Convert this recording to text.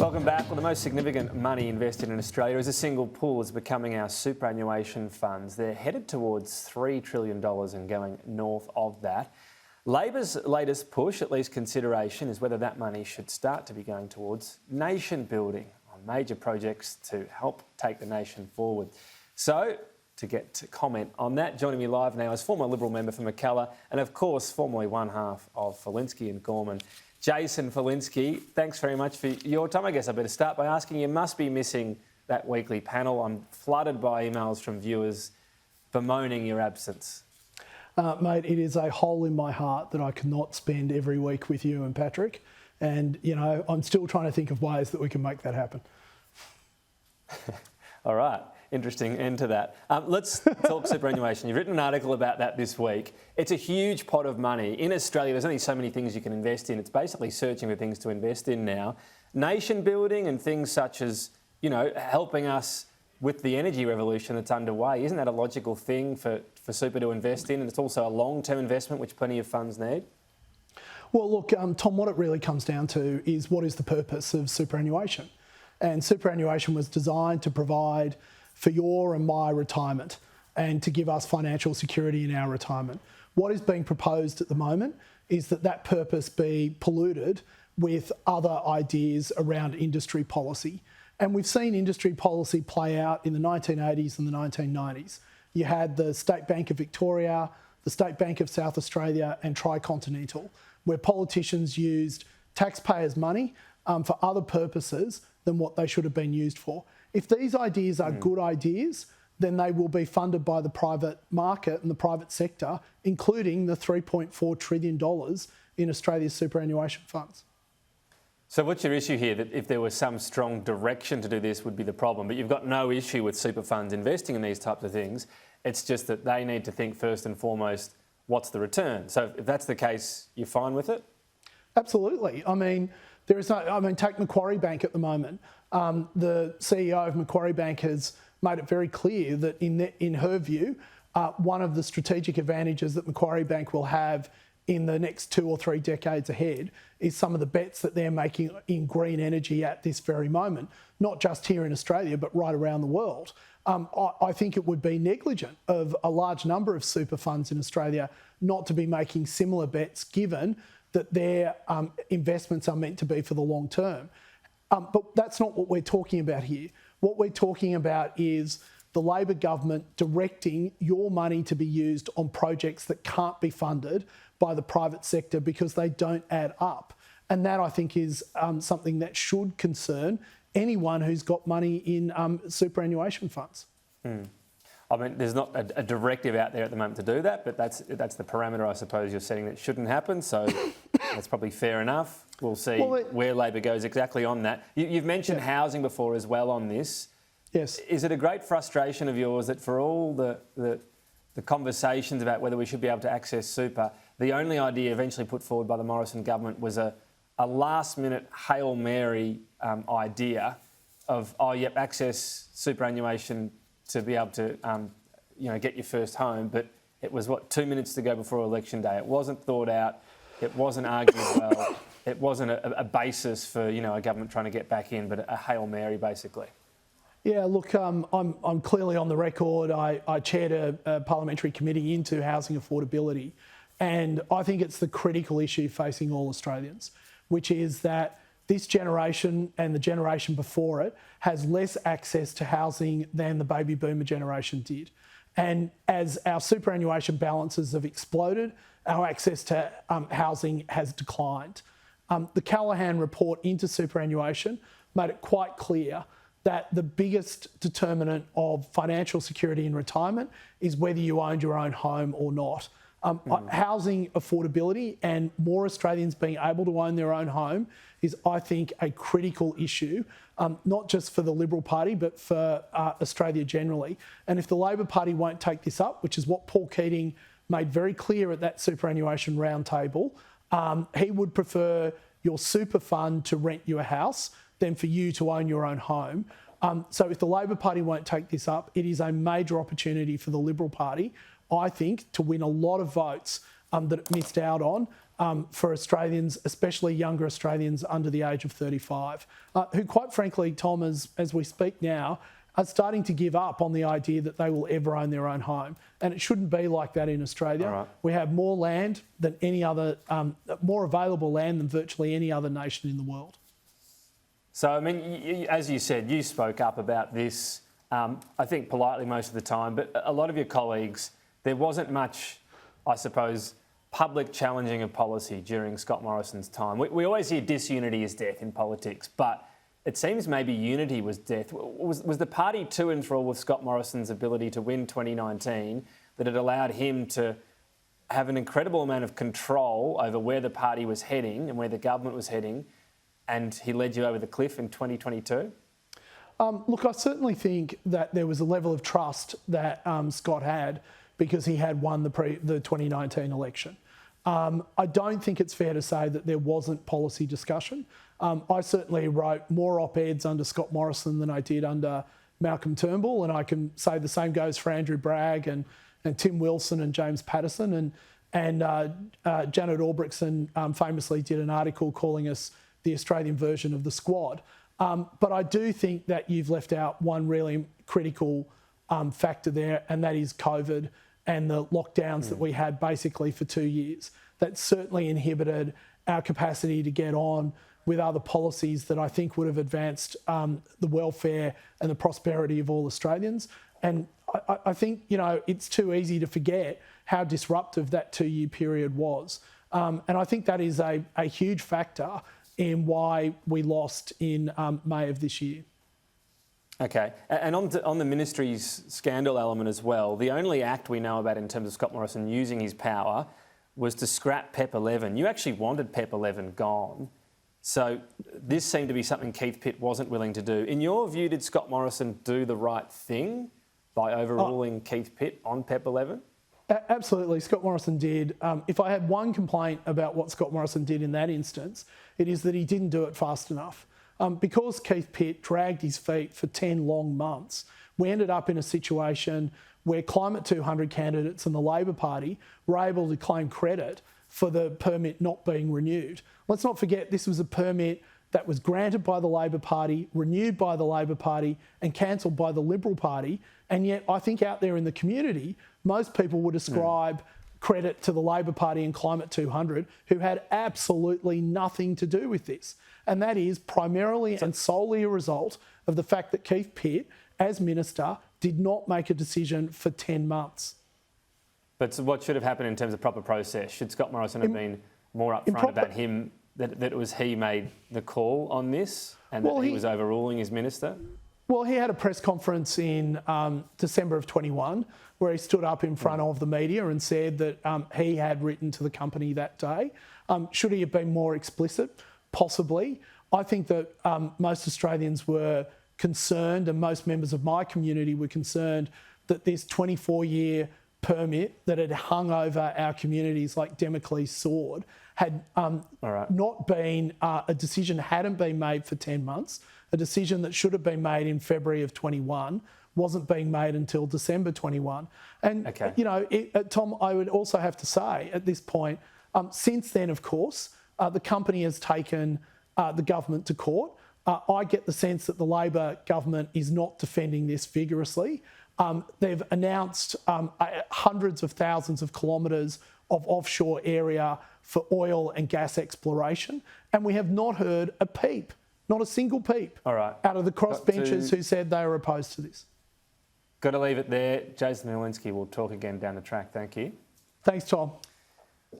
Welcome back. Well, the most significant money invested in Australia as a single pool is becoming our superannuation funds. They're headed towards $3 trillion and going north of that. Labor's latest push, at least consideration, is whether that money should start to be going towards nation building on major projects to help take the nation forward. So, to get to comment on that, joining me live now is former Liberal member for Mackellar and, of course, formerly one half of Falinski and Gorman, Jason Falinski. Thanks very much for your time. I guess I better start by asking, you must be missing that weekly panel. I'm flooded by emails from viewers bemoaning your absence. Mate, it is a hole in my heart that I cannot spend every week with you and Patrick. And, you know, I'm still trying to think of ways that we can make that happen. All right. Interesting end to that. Let's talk superannuation. You've written an article about that this week. It's a huge pot of money. In Australia, there's only so many things you can invest in. It's basically searching for things to invest in now. Nation building and things such as, you know, helping us with the energy revolution that's underway. Isn't that a logical thing for super to invest in? And it's also a long-term investment, which plenty of funds need. Well, look, Tom, what it really comes down to is what is the purpose of superannuation? And superannuation was designed to provide for your and my retirement and to give us financial security in our retirement. What is being proposed at the moment is that that purpose be polluted with other ideas around industry policy. And we've seen industry policy play out in the 1980s and the 1990s. You had the State Bank of Victoria, the State Bank of South Australia and Tricontinental, where politicians used taxpayers' money for other purposes than what they should have been used for. If these ideas are good ideas, then they will be funded by the private market and the private sector, including the $3.4 trillion in Australia's superannuation funds. So what's your issue here? That if there was some strong direction to do this would be the problem, but you've got no issue with super funds investing in these types of things. It's just that they need to think first and foremost, what's the return? So if that's the case, you're fine with it? Absolutely. I mean, take Macquarie Bank at the moment. The CEO of Macquarie Bank has made it very clear that in her view, one of the strategic advantages that Macquarie Bank will have in the next 2 or 3 decades ahead is some of the bets that they're making in green energy at this very moment, not just here in Australia, but right around the world. I think it would be negligent of a large number of super funds in Australia not to be making similar bets, given that their investments are meant to be for the long term. But that's not what we're talking about here. What we're talking about is the Labor government directing your money to be used on projects that can't be funded by the private sector because they don't add up. And that, I think, is something that should concern anyone who's got money in superannuation funds. I mean, there's not a directive out there at the moment to do that, but that's the parameter, I suppose, you're setting that shouldn't happen. So that's probably fair enough. We'll see where Labor goes exactly on that. You've mentioned housing before as well on this. Yes. Is it a great frustration of yours that for all the conversations about whether we should be able to access super, the only idea eventually put forward by the Morrison government was a last-minute Hail Mary idea of, access superannuation to be able to, get your first home, but it was, 2 minutes to go before election day. It wasn't thought out. It wasn't argued well. It wasn't a basis for, a government trying to get back in, but a Hail Mary, basically. Yeah, look, I'm clearly on the record. I chaired a parliamentary committee into housing affordability, and I think it's the critical issue facing all Australians, which is that this generation and the generation before it has less access to housing than the baby boomer generation did. And as our superannuation balances have exploded, our access to housing has declined. The Callaghan report into superannuation made it quite clear that the biggest determinant of financial security in retirement is whether you owned your own home or not. Housing affordability and more Australians being able to own their own home is, I think, a critical issue, not just for the Liberal Party, but for Australia generally. And if the Labor Party won't take this up, which is what Paul Keating made very clear at that superannuation roundtable, he would prefer your super fund to rent you a house than for you to own your own home. So if the Labor Party won't take this up, it is a major opportunity for the Liberal Party, I think, to win a lot of votes that it missed out on for Australians, especially younger Australians under the age of 35, who quite frankly, Tom, as we speak now, are starting to give up on the idea that they will ever own their own home. And it shouldn't be like that in Australia. All right. We have more land than any other, more available land than virtually any other nation in the world. So, I mean, as you said, you spoke up about this, I think politely most of the time, but a lot of your colleagues, there wasn't much, I suppose, public challenging of policy during Scott Morrison's time. We always hear disunity is death in politics, but it seems maybe unity was death. Was the party too enthralled with Scott Morrison's ability to win 2019 that it allowed him to have an incredible amount of control over where the party was heading and where the government was heading, and he led you over the cliff in 2022? Look, I certainly think that there was a level of trust that Scott had because he had won the 2019 election. I don't think it's fair to say that there wasn't policy discussion. I certainly wrote more op-eds under Scott Morrison than I did under Malcolm Turnbull, and I can say the same goes for Andrew Bragg and Tim Wilson and James Patterson, and Janet Albrechtsen famously did an article calling us the Australian version of the Squad. But I do think that you've left out one really critical factor there, and that is COVID and the lockdowns that we had basically for 2 years. That certainly inhibited our capacity to get on with other policies that I think would have advanced the welfare and the prosperity of all Australians. And I think, you know, it's too easy to forget how disruptive that 2 year period was. And I think that is a huge factor in why we lost in May of this year. Okay, and on the ministry's scandal element as well, the only act we know about in terms of Scott Morrison using his power was to scrap PEP 11. You actually wanted PEP 11 gone. So this seemed to be something Keith Pitt wasn't willing to do. In your view, did Scott Morrison do the right thing by overruling Keith Pitt on PEP 11? Absolutely, Scott Morrison did. If I had one complaint about what Scott Morrison did in that instance, it is that he didn't do it fast enough. Because Keith Pitt dragged his feet for 10 long months, we ended up in a situation where Climate 200 candidates and the Labor Party were able to claim credit for the permit not being renewed. Let's not forget this was a permit that was granted by the Labor Party, renewed by the Labor Party and cancelled by the Liberal Party. And yet I think out there in the community, most people would ascribe credit to the Labor Party and Climate 200, who had absolutely nothing to do with this. And that is primarily and solely a result of the fact that Keith Pitt, as Minister, did not make a decision for 10 months. But so what should have happened in terms of proper process? Should Scott Morrison have been more upfront about him, that it was he made the call on this and that he was overruling his minister? Well, he had a press conference in December of 21 where he stood up in front of the media and said that he had written to the company that day. Should he have been more explicit? Possibly. I think that most Australians were concerned, and most members of my community were concerned, that this 24-year permit that had hung over our communities like Damocles' sword had not been, a decision hadn't been made for 10 months. A decision that should have been made in February of 21 wasn't being made until December 21. And, you know, Tom, I would also have to say at this point, since then, of course, the company has taken the government to court. I get the sense that the Labor government is not defending this vigorously. They've announced hundreds of thousands of kilometres of offshore area for oil and gas exploration, and we have not heard a peep. Not a single peep out of the crossbenchers who said they were opposed to this. Got to leave it there. Jason Falinski, we'll talk again down the track. Thank you. Thanks, Tom.